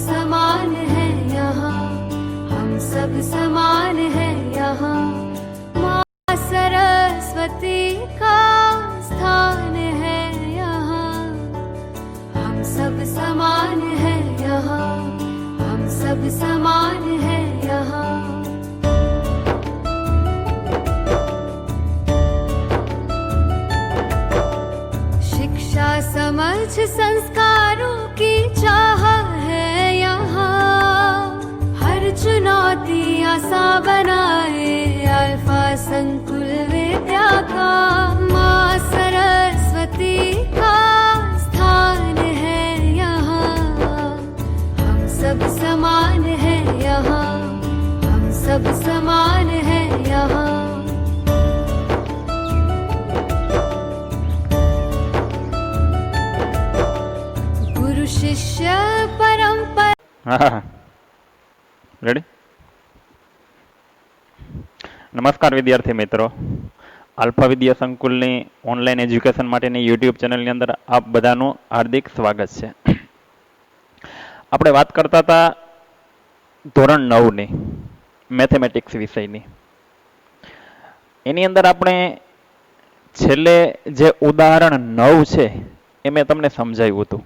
समान है यहाँ, हम सब समान है यहाँ। माँ सरस्वती का स्थान है यहाँ, हम सब समान है यहाँ, हम सब समान है यहाँ। शिक्षा समझ संस्कारों की चाह है यहाँ, हर चुनौती आसान बनाए अल्फा संकुल विद्या का। माँ सरस्वती का स्थान है यहाँ, हम सब समान है यहाँ, हम सब समान है यहाँ। शिष्य परंपरा। हाँ, रेडी। नमस्कार विद्यार्थी मित्रों, आल्फा विद्या संकुलની ઓનલાઈન એજ્યુકેશન માટેની યુટ્યુબ ચેનલની અંદર આપ બધાનું હાર્દિક સ્વાગત છે। આપણે વાત કરતા હતા ધોરણ 9ની મેથેમેટિક્સ વિષયની। એની અંદર આપણે છેલ્લે જે ઉદાહરણ 9 છે એ મેં તમને સમજાવ્યું હતું।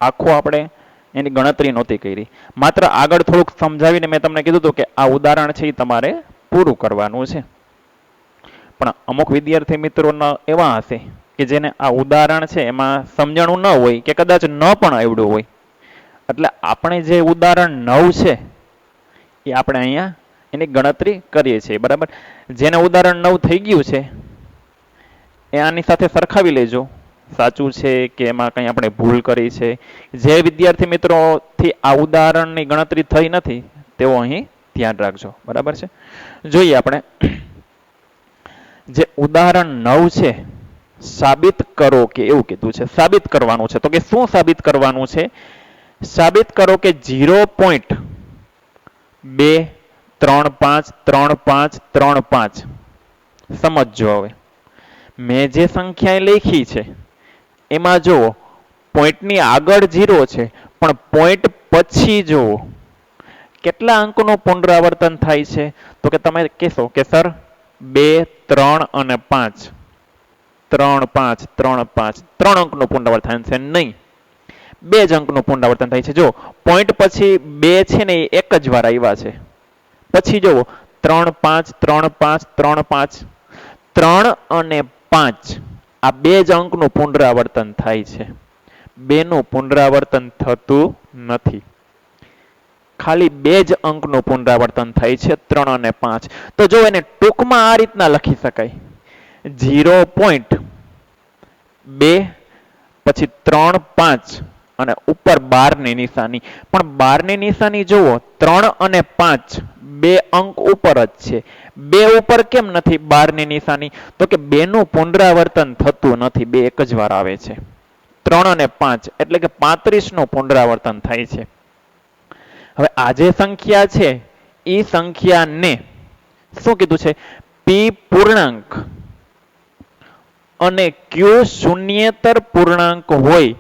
આખો આપણે એની ગણતરી નહોતી કરી, માત્ર આગળ થોડુંક સમજાવીને મેં તમને કીધું હતું કે આ ઉદાહરણ છે એ તમારે પૂરું કરવાનું છે। પણ અમુક વિદ્યાર્થી મિત્રો એવા હશે કે જેને આ ઉદાહરણ છે એમાં સમજણું ન હોય કે કદાચ ન પણ આવડ્યું હોય, એટલે આપણે જે ઉદાહરણ 9 છે એ આપણે અહીંયા એની ગણતરી કરીએ છીએ, બરાબર। જેને ઉદાહરણ 9 થઈ ગયું છે એ આની સાથે સરખાવી લેજો, સાચું છે કે એમાં કંઈ આપણે ભૂલ કરી છે। જે વિદ્યાર્થી મિત્રોથી આ ઉદાહરણની ગણતરી થઈ નથી તેઓ અહીં ધ્યાન રાખજો, બરાબર છે। જોઈએ આપણે જે ઉદાહરણ 9 છે, સાબિત કરો કે એવું કીધું છે, સાબિત કરવાનું છે। તો કે શું સાબિત કરવાનું છે? સાબિત કરો કે 0.2353535 સમજો। હવે મેં જે સંખ્યા લખી છે એમાં જુઓ, પોઈન્ટની આગળ 0 છે પણ પોઈન્ટ પછી જુઓ કેટલા અંકનું પુનરાવર્તન થાય છે। તો કે તમે કહેશો કે સર 2, 3 અને 5, 3, 5, 3, 5, 3 અંકનું પુનરાવર્તન છે? નહીં, 2 જ અંકનું પુનરાવર્તન થાય છે। જો પોઈન્ટ પછી 2 છે ને એ એક જ વાર આવ્યા છે, પછી જુઓ 3, 5, 3, 5, 3, 5, 3 અને 5 આ 2 જ અંકનું પુનરાવર્તન થાય છે, 2 નું પુનરાવર્તન થતું નથી, ખાલી 2 જ અંકનું પુનરાવર્તન થાય છે, 3 અને 5। તો જો એને ટૂંકમાં આ રીતના લખી શકાય, 0.2 પછી 3, 5 અને ઉપર 12 ની નિશાની। પણ 12 ની નિશાની જુઓ, 3 અને 5 2 અંક ઉપર જ છે, 2 ઉપર કેમ નથી 12 ની નિશાની? તો કે 2 નું પુનરાવર્તન થતું નથી, 2 એક જ વાર આવે છે। 3 અને 5 એટલે કે 35 નું પુનરાવર્તન થાય છે। હવે આ જે સંખ્યા છે એ સંખ્યાને શું કીધું છે? પી પૂર્ણાંક અને ક્યુ શૂન્યેતર પૂર્ણાંક હોય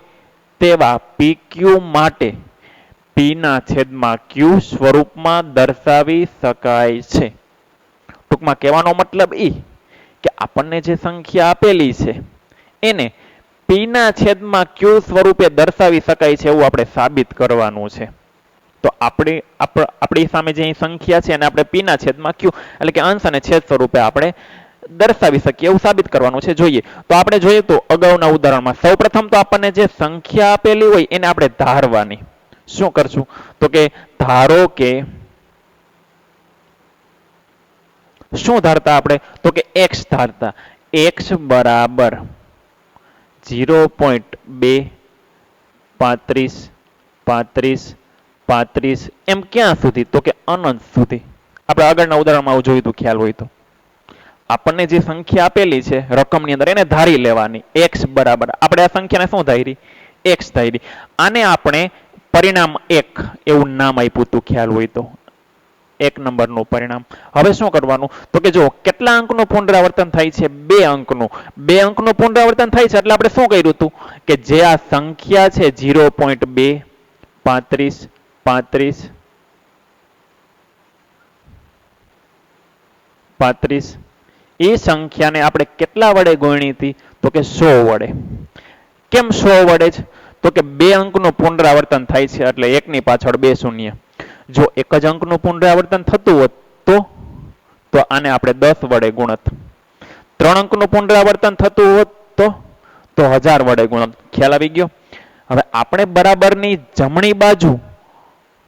તેવા PQ માટે P ના છેદમાં Q સ્વરૂપમાં દર્શાવી શકાય છે। ટૂંકમાં કહેવાનો મતલબ એ કે આપણને જે સંખ્યા આપેલી છે એને P ના છેદમાં Q સ્વરૂપે દર્શાવી શકાય છે એવું આપણે સાબિત કરવાનું છે। તો આપણી સામે જે સંખ્યા છે એને આપણે P ના છેદમાં Q એટલે કે અંશ અને છેદ સ્વરૂપે આપણે દર્શાવી શકીએ એવું સાબિત કરવાનું છે। જોઈએ તો આપણે જોઈએ તો અગાઉના ઉદાહરણમાં સૌપ્રથમ તો આપણને જે સંખ્યા આપેલી હોય એને આપણે ધારવાની। શું કરશું? તો કે ધારો કે શું ધારતા આપણે? તો કે x ધારતા, x બરાબર 0.2 35 35 35 એમ ક્યાં સુધી? તો કે અનંત સુધી। આપણે આગળના ઉદાહરણમાં આવું જોયું હતું, ખ્યાલ હોય તો। આપણને જે સંખ્યા આપેલી છે રકમની અંદર એને ધારી લેવાની, x બરાબર આપણે આ સંખ્યાને શું ધારી? x ધારી। આને આપણે પરિણામ 1 એવું નામ આપ્યું હતું, ખ્યાલ હોય તો, 1 નંબરનું પરિણામ। હવે શું કરવાનું? તો કે જો કેટલા અંકનું પુનરાવર્તન થાય છે? 2 અંકનું। 2 અંકનું પુનરાવર્તન થાય છે એટલે આપણે શું કર્યું હતું કે જે આ સંખ્યા છે 0.2 35 35 35 એ સંખ્યાને આપણે કેટલા વડે ગુણી હતી? તો કે 100 વડે. કેમ 100 વડે જ? તો કે બે અંકનું પુનરાવર્તન થાય છે એટલે એકની પાછળ બે શૂન્ય. જો એક જ અંકનું પુનરાવર્તન થતું હોત તો આને આપણે 10 વડે ગુણત. 3 અંકનું પુનરાવર્તન થતું હોત તો 1000 વડે ગુણત. ખ્યાલ આવી ગયો? હવે આપણે બરાબરની જમણી બાજુ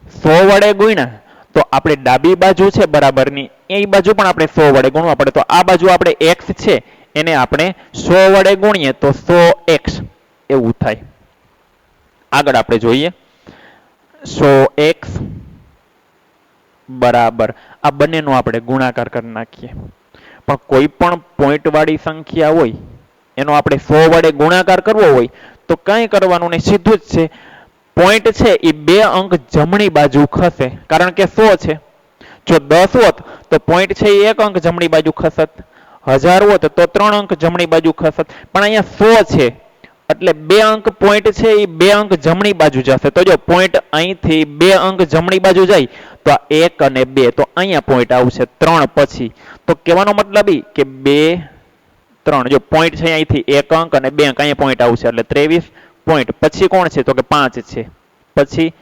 100 વડે ગુણ્યા તો આપણે ડાબી બાજુ છે બરાબરની એ બાજુ પણ આપણે 100 વડે ગુણવા પડે. તો આ બાજુ આપણે x છે એને આપણે 100 વડે ગુણીએ તો 100x એવું થાય. આગળ આપણે જોઈએ 100x બરાબર આ બંનેનો આપણે ગુણાકાર કરી નાખીએ. પણ કોઈ પણ પોઈન્ટ વાળી સંખ્યા હોય એનો આપણે 100 વડે ગુણાકાર કરવો હોય તો કંઈ કરવાનું નહીં, સીધું જ છે. પોઈન્ટ છે એ બે અંક જમણી બાજુ ખસે કારણ કે 100 છે. જો 10 હોત તો પોઈન્ટ છે એ એક અંક જમણી બાજુ ખસત. 1000 હોત તો 3 અંક જમણી બાજુ ખસત. પણ અહીંયા 100 છે એટલે બે અંક પોઈન્ટ છે એ બે અંક જમણી બાજુ જશે. તો જો પોઈન્ટ અહીંથી બે અંક જમણી બાજુ જાય તો 1 અને 2 તો અહીંયા પોઈન્ટ આવશે 3 પછી. તો કહેવાનો મતલબ એ કે 2 3 જો પોઈન્ટ છે અહીંથી એક અંક અને બે અંક અહીંયા પોઈન્ટ આવશે એટલે 23 પોઈન્ટ. પછી કોણ છે? તો કે 5 છે. પછી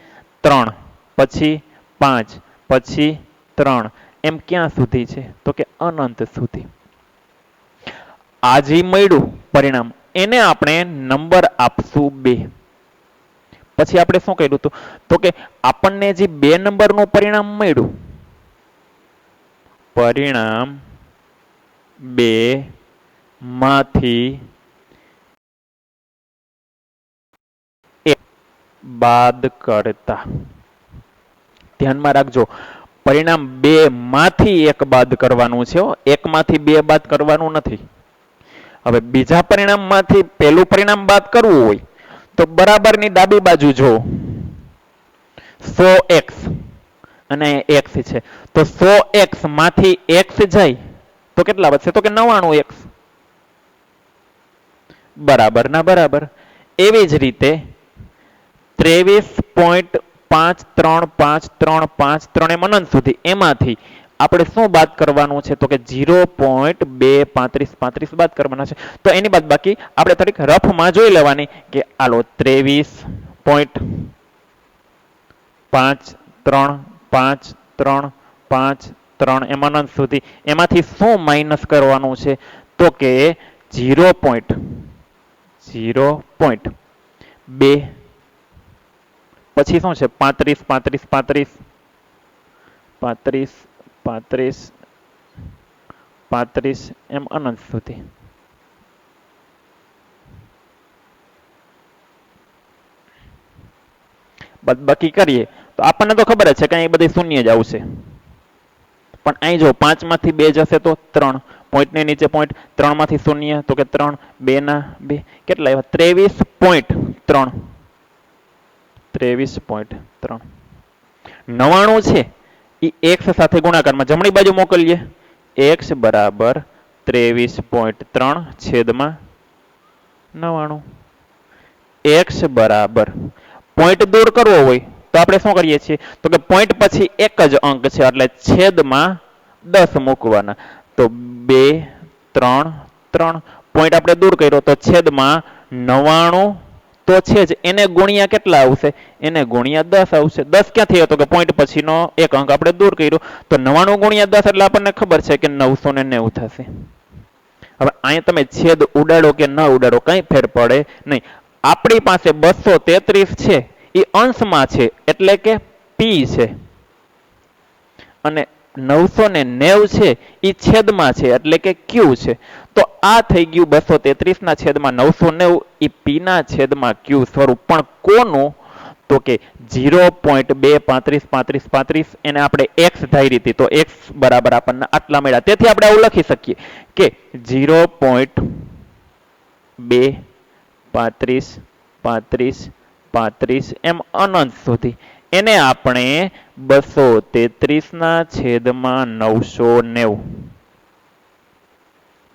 3 પછી 5 પછી 3 એમ ક્યાં સુધી છે? તો કે અનંત સુધી. આ જે મળ્યું પરિણામ એને આપણે નંબર આપશું 2. પછી આપણે શું કર્યું હતું? તો કે આપણને જે 2 નંબરનું પરિણામ મળ્યું પરિણામ 2 માંથી બાદ કરતા. ધ્યાનમાં રાખજો પરિણામ 2 માંથી 1 બાદ કરવાનું છે. 1 માંથી 2 બાદ કરવાનું નથી. હવે બીજા પરિણામમાંથી પહેલું પરિણામ બાદ કરવું હોય તો બરાબરની ડાબી બાજુ જો 100x અને x છે તો 100x માંથી x જાય તો કેટલા વધશે? તો કે 99x. બરાબર ના બરાબર. એવી જ રીતે 23.535353 એમ અનંત સુધી એમાંથી આપણે શું બાદ કરવાનું છે? તો કે 0.23535 બાદ કરવાના છે. તો એની બાદ બાકી આપણે થોડીક રફમાં જોઈ લેવાની કે આલો 23.535353 એમ અનંત સુધી એમાંથી શું માઇનસ કરવાનું છે? તો કે 0.2 પછી શું છે? 35 35 35 35 35 35 એમ અનંત સુધી. બાદબાકી કરીએ તો આપણને તો ખબર જ છે કે અહીં બધી શૂન્ય જ આવશે. પણ અહીં જો 5 માંથી 2 જશે તો 3 પોઈન્ટની નીચે પોઈન્ટ 3 માંથી શૂન્ય તો કે 3 2 ના 2 કેટલા આવ્યા? 23.3 23.3 99 છે એ x સાથે ગુણાકારમાં જમણી બાજુ મોકલીએ. x બરાબર 23.3 છેદમાં 99. x બરાબર પોઈન્ટ દૂર કરવો હોય તો આપણે શું કરીએ છીએ? તો કે પોઈન્ટ પછી એક જ અંક છે એટલે છેદમાં 10 મૂકવાના. તો 2 3 3 પોઈન્ટ આપણે દૂર કર્યો તો છેદમાં 99 તો છે જ એને ગુણ્યા કેટલા આવશે? એને ગુણ્યા 10 આવશે. 10 ક્યાંથી હતો? કે પોઈન્ટ પછીનો એક અંક આપણે દૂર કર્યો તો 99 ગુણ્યા 10 એટલે આપણને ખબર છે કે 990 થશે. હવે અહીંયા તમે છેદ ઉડાડો કે ન ઉડાડો કંઈ ફેર પડે નહીં. આપણી પાસે 233 છે એ અંશમાં છે એટલે કે p છે અને 990 છે એ છેદમાં છે એટલે કે q છે. તો આ થઈ ગયું 233 ના છેદમાં 990 એ p ના છેદમાં q સ્વરૂપ. પણ કોનું? તો કે 0.23535 એને આપણે x ધારી હતી તો x બરાબર આપણને આટલા મળ્યા. તેથી આપણે આવું લખી શકીએ કે 0.23535 એમ અનંત સુધી એને આપણે 233 ના છેદમાં 990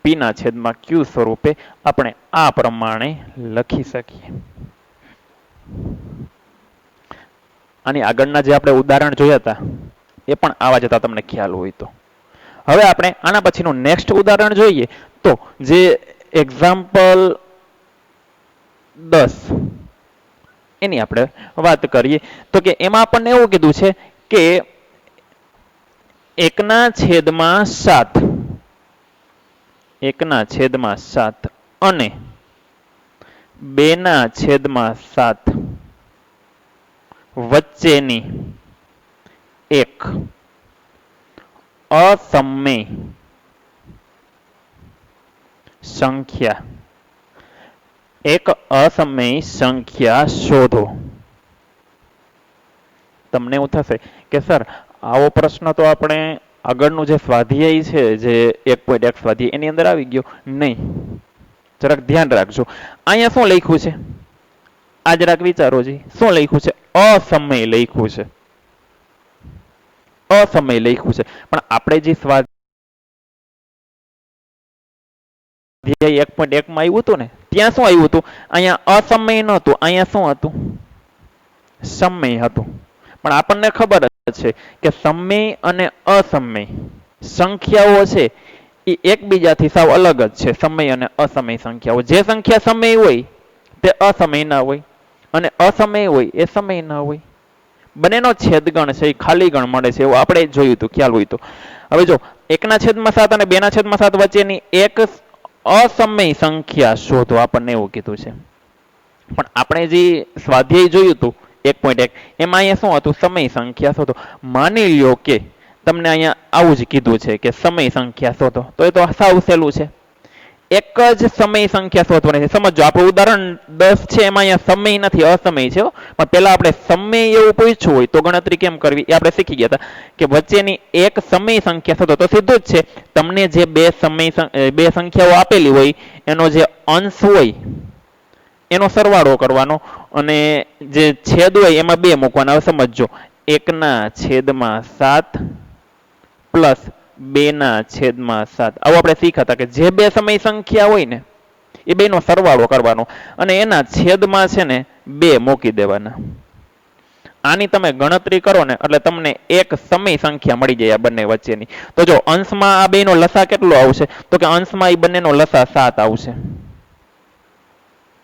p ના છેદમાં q સ્વરૂપે આપણે આ પ્રમાણે લખી શકીએ. આની આગળના જે આપણે ઉદાહરણ જોયા હતા એ પણ આવા જ હતા, તમને ખ્યાલ હોય તો. હવે આપણે આના પછીનું નેક્સ્ટ ઉદાહરણ જોઈએ તો જે એક્ઝામ્પલ 10 એની આપણે વાત કરીએ તો કે એમાં આપણને એવું કીધું છે કે 1/7 1/7 અને 2/7 વચ્ચેની એક અસમય સંખ્યા, એક અસમય સંખ્યા શોધો. તમને એવું થશે કે સર આવો પ્રશ્ન તો આપણે આગળનું જે સ્વાધ્યાય છે જે 1.1 સ્વાધ્યાય એની અંદર આવી ગયો. નહીં, જરાક ધ્યાન રાખજો. અહીંયા શું લખ્યું છે આ જરાક વિચારો જી. શું લખ્યું છે? અસમય લખ્યું છે, અસમય લખ્યું છે. પણ આપણે જે સ્વાધ્યાય 1.1 માં આવ્યું હતું ને ત્યાં શું આવ્યું હતું? અહીંયા અસમય નહોતું, અહીંયા શું હતું? સમય હતું. પણ આપણને ખબર જ છે કે સમય અને અસમય સંખ્યાઓ છે એ એકબીજાથી સાવ અલગ જ છે. સમય અને અસમય સંખ્યાઓ, જે સંખ્યા સમય હોય તે અસમય ના હોય અને અસમય હોય એ સમય ના હોય. બંનેનો છેદગણ છે એ ખાલી ગણ મળે છે, એવું આપણે જોયું હતું, ખ્યાલ હોય તો. હવે જો 1/7 અને 2/7 વચ્ચેની એક અસમય સંખ્યા શોધો, આપણને એવું કીધું છે. પણ આપણે જે સ્વાધ્યાય જોયું હતું 1.1 એમાં અહીંયા શું હતું? સમય સંખ્યા શોધો. માની લ્યો કે તમને અહીંયા આવું જ કીધું છે કે સમય સંખ્યા શોધો, તો એ તો સાવ સહેલું છે. એક જ સમય સંખ્યા શોધવાની છે. સમજો આપણું ઉદાહરણ 10 છે એમાં અહીંયા સમય નથી, અસમય છે. પણ પહેલા આપણે સમય એવું પૂછ્યું હોય તો ગણતરી કેમ કરવી એ આપણે શીખી ગયા હતા કે વચ્ચેની એક સમય સંખ્યા શોધો. તો સીધું જ છે, તમને જે બે સંખ્યાઓ આપેલી હોય એનો જે અંશ હોય એનો સરવાળો કરવાનો અને જે છેદ હોય એમાં 2 મૂકવાના. હવે સમજો 1/7 પ્લસ 2/7. આવું આપણે શીખ્યા હતા કે જે બે સમય સંખ્યા હોય ને એ બેનો સરવાળો કરવાનો અને એના છેદમાં છે ને 2 મૂકી દેવાના. આની તમે ગણતરી કરો ને એટલે તમને એક સમય સંખ્યા મળી જાય આ બંને વચ્ચેની. તો જો અંશમાં આ બેનો લસા કેટલો આવશે? તો કે અંશમાં એ બંનેનો લસા 7 આવશે,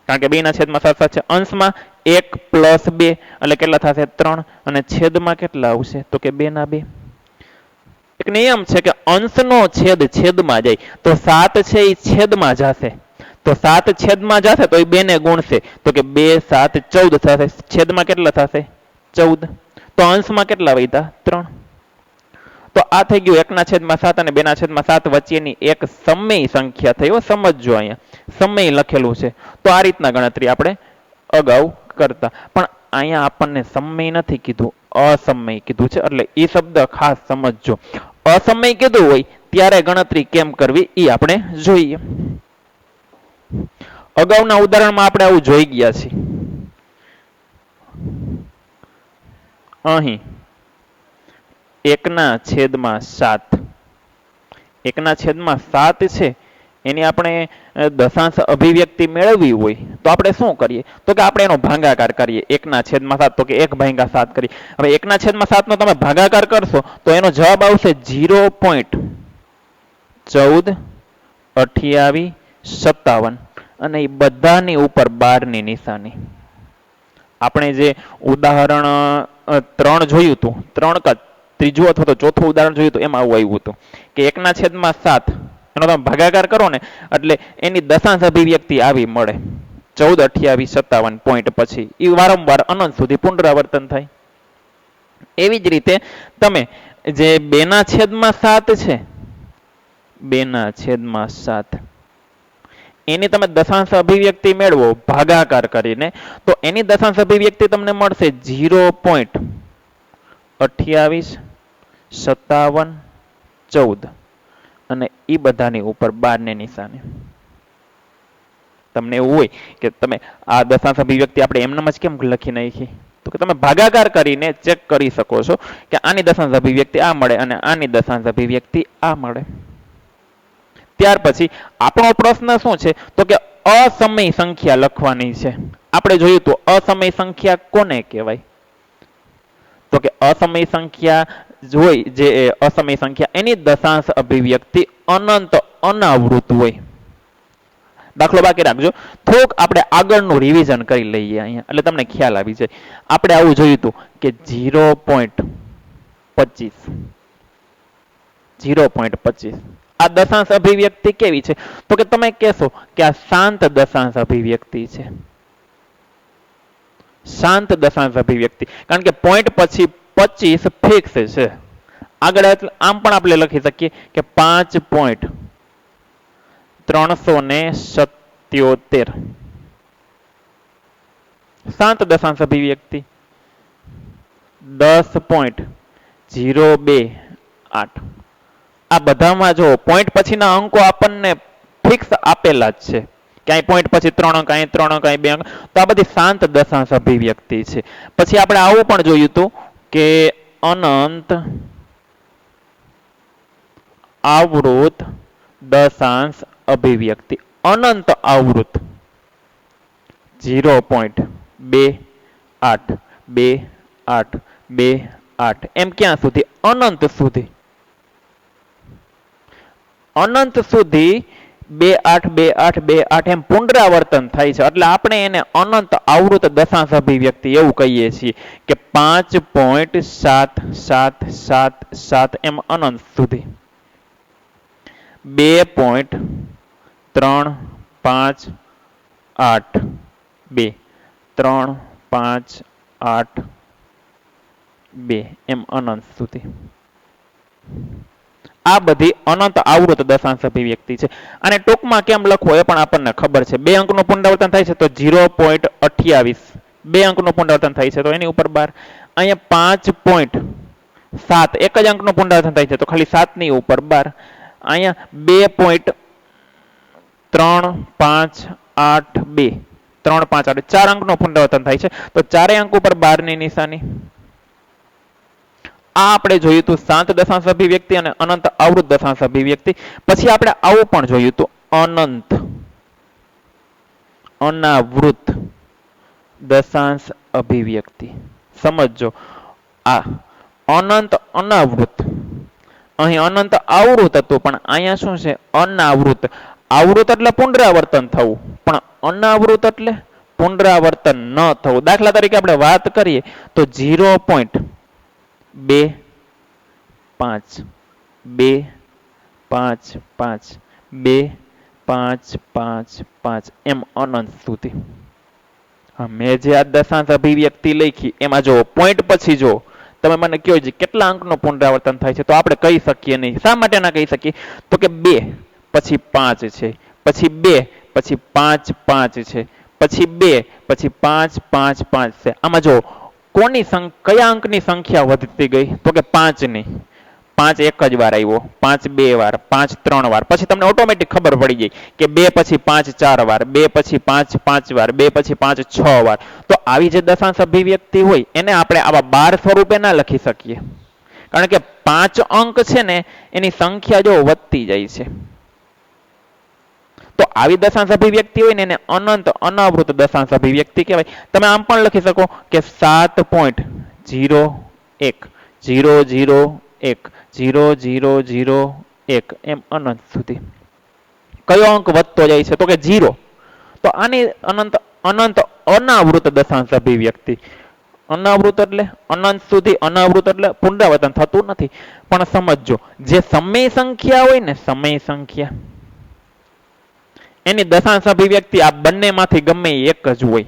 કારણ કે 2/7 છે. અંશમાં 1 + 2 એટલે કેટલા થશે? 3. અને છેદમાં કેટલા આવશે? તો કે 2/2. એક નિયમ છે કે અંશનો છેદ છેદમાં જાય તો 7 છે એ છેદમાં જશે, તો 7 છેદમાં જશે તો એ 2 ને ગુણશે, તો કે 2 7 14 થશે. છેદમાં કેટલા થશે? 14. તો અંશમાં કેટલા વધ્યા? 3. તો આ થઈ ગયું 1/7 અને 2/7 વચ્ચેની એક સમય સંખ્યા થઈ. સમજજો, અહીંયા સમય લખેલું છે. તો આ રીતના ગણતરી આપણે અગાઉ કરતા. પણ અહીંયા આપણને સમય નથી કીધું, અસમય કીધું છે. એટલે એ શબ્દ ખાસ સમજજો. અસમય કીધું હોય ત્યારે ગણતરી કેમ કરવી એ આપણે જોઈએ. અગાઉના ઉદાહરણમાં આપણે આવું જોઈ ગયા છીએ. અહીં 1/7 છે એની આપણે દશાંશ અભિવ્યક્તિ મેળવવી હોય તો આપણે શું કરીએ? તો કે આપણે એનો ભાગાકાર કરીએ. 1/7 તો કે 1/7 કરીએ. હવે 1/7 નો તમે ભાગાકાર કરશો તો એનો જવાબ આવશે 0.142857 અને એ બધાની ઉપર 12ની નિશાની. આપણે જે ઉદાહરણ 3 જોયું હતું, 3 ત્રીજું અથવા તો ચોથું ઉદાહરણ જોયું હતું એમાં આવું આવ્યું હતું કે 1/7 એનો તમે ભાગાકાર કરો ને એટલે એની દશાંશ અભિવ્યક્તિ આવી મળે 142857 પોઈન્ટ પછી. એ વારંવાર અનંત સુધી પુનરાવર્તન થાય. એવી જ રીતે તમે જે 2/7 છે, 2/7 એની તમે દશાંશ અભિવ્યક્તિ મેળવો ભાગાકાર કરીને તો એની દશાંશ અભિવ્યક્તિ તમને મળશે 0.285714 અને એ બધાની ઉપર 12 નિશાની. તમને એવું હોય કે તમે આ દશાંશ અભિવ્યક્તિ આપણે એમનેમ જ કેમ લખી નાખી? તો કે તમે ભાગાકાર કરીને ચેક કરી શકો છો કે આની દશાંશ અભિવ્યક્તિ આ મળે અને આની દશાંશ અભિવ્યક્તિ આ મળે. ત્યાર પછી આપણો પ્રશ્ન શું છે? તો કે અસમય સંખ્યા લખવાની છે. આપણે જોયું તો અસમય સંખ્યા કોને કહેવાય? તો કે અસમય સંખ્યા હોય જે અસમય સંખ્યા એની દશાંશ અભિવ્યક્તિ અનંત અનાવૃત હોય. દાખલો બાકી રાખજો. થોડુંક આપણે આગળનું રિવિઝન કરી લઈએ અહીંયા એટલે તમને ખ્યાલ આવી જાય. આપણે આવું જોયું હતું કે 0.25 આ દશાંશ અભિવ્યક્તિ કેવી છે? તો કે તમે કહેશો કે આ શાંત દશાંશ અભિવ્યક્તિ છે. શાંત દશાંશ અભિવ્યક્તિ, કારણ કે પોઈન્ટ પછી 25 ફિક્સ છે. આગળ આમ પણ આપણે લખી શકીએ કે 5.377 શાંત દશાંશ અભિવ્યક્તિ. 10.028 આ બધામાં જો પોઈન્ટ પછીના અંકો આપણને ફિક્સ આપેલા જ છે. ક્યાંય પોઈન્ટ પછી 3 અંક, અહીં 3 અંક, અહીં 2 અંક, તો આ બધી શાંત દશાંશ અભિવ્યક્તિ છે. પછી આપણે આવું પણ જોયું હતું કે અનંત આવૃત દશાંશ અભિવ્યક્તિ. અનંત આવૃત 0.282828 એમ ક્યાં સુધી? અનંત સુધી. અનંત સુધી 282828 એમ પુનરાવર્તન થાય છે. એટલે આપણે એને અનંત આવૃત દશાંશ અભિવ્યક્તિ એવું કહીએ છીએ કે 5.7777 એમ અનંત સુધી. 2.3582 એમ અનંત સુધી. આ બધી અનંત આવૃત દશાંશ અભિવ્યક્તિ છે. અને ટૂંકમાં કેમ લખવો એ પણ આપણને ખબર છે. 2 અંકનું પુનરાવર્તન થાય છે તો 0.28. 2 અંકનું પુનરાવર્તન થાય છે તો એની ઉપર 12. અહીંયા 5.7 એક જ અંકનું પુનરાવર્તન થાય છે તો ખાલી 7 ની ઉપર 12. અહીંયા 2.3582 358 4 અંકનું પુનરાવર્તન થાય છે તો 4 અંક ઉપર 12 ની નિશાની. આ આપણે જોયું હતું શાંત દશાંશ અભિવ્યક્તિ અને અનંત આવૃત દશાંશ અભિવ્યક્તિ. પછી આપણે આવું પણ જોયું હતું અનંત અનાવૃત દશાંશ અભિવ્યક્તિ. સમજો, આ અનંત અનાવૃત, અહીં અનંત આવૃત હતું પણ અહીંયા શું છે? અનાવૃત. આવૃત એટલે પુનરાવર્તન થવું, પણ અનાવૃત એટલે પુનરાવર્તન ન થવું. દાખલા તરીકે આપણે વાત કરીએ તો 0.25 એમ અનંત સુધી. મેં જે આ દશાંશ અભિવ્યક્તિ લખી એમાં જો પોઈન્ટ પછી જો તમે મને કહો કેટલા અંકનું પુનરાવર્તન થાય છે તો આપણે કહી શકીએ નહીં. શા માટે ના કહી શકીએ? તો કે 2 પછી 5 છે, પછી 2 પછી 5 5 છે, પછી 2 પછી 5 5 5 છે. આમાં જો કોની કયા અંકની સંખ્યા વધતી ગઈ? તો કે 5 ની. 5 એક જ વાર આવ્યો, 5 2 વાર, 5 3 વાર. પછી તમને ઓટોમેટિક ખબર પડી ગઈ કે 2 પછી 5 4 વાર, 2 પછી 5 5 વાર, 2 પછી 5 6 વાર. તો આવી જે દશાંશ અભિવ્યક્તિ હોય એને આપણે આવા 12 સ્વરૂપે ના લખી શકીએ, કારણ કે 5 અંક છે ને એની સંખ્યા જો વધતી જાય છે. તો આવી દશાંશ અભિવ્યક્તિ હોય ને એને અનંત અનાવૃત દશાંશ અભિવ્યક્તિ કહેવાય. તમે આમ પણ લખી શકો કે 7.0010001 એમ અનંત સુધી. કયો અંક વધતો જાય છે? તો કે 0. તો આની અનંત અનાવૃત દશાંશ અભિવ્યક્તિ. અનાવૃત એટલે અનંત સુધી, અનાવૃત એટલે પુનરાવર્તન થતું નથી. પણ સમજો, જે સમય સંખ્યા હોય ને, સમય સંખ્યા એની દશાંશ અભિવ્યક્તિ આ બંનેમાંથી ગમે એક જ હોય.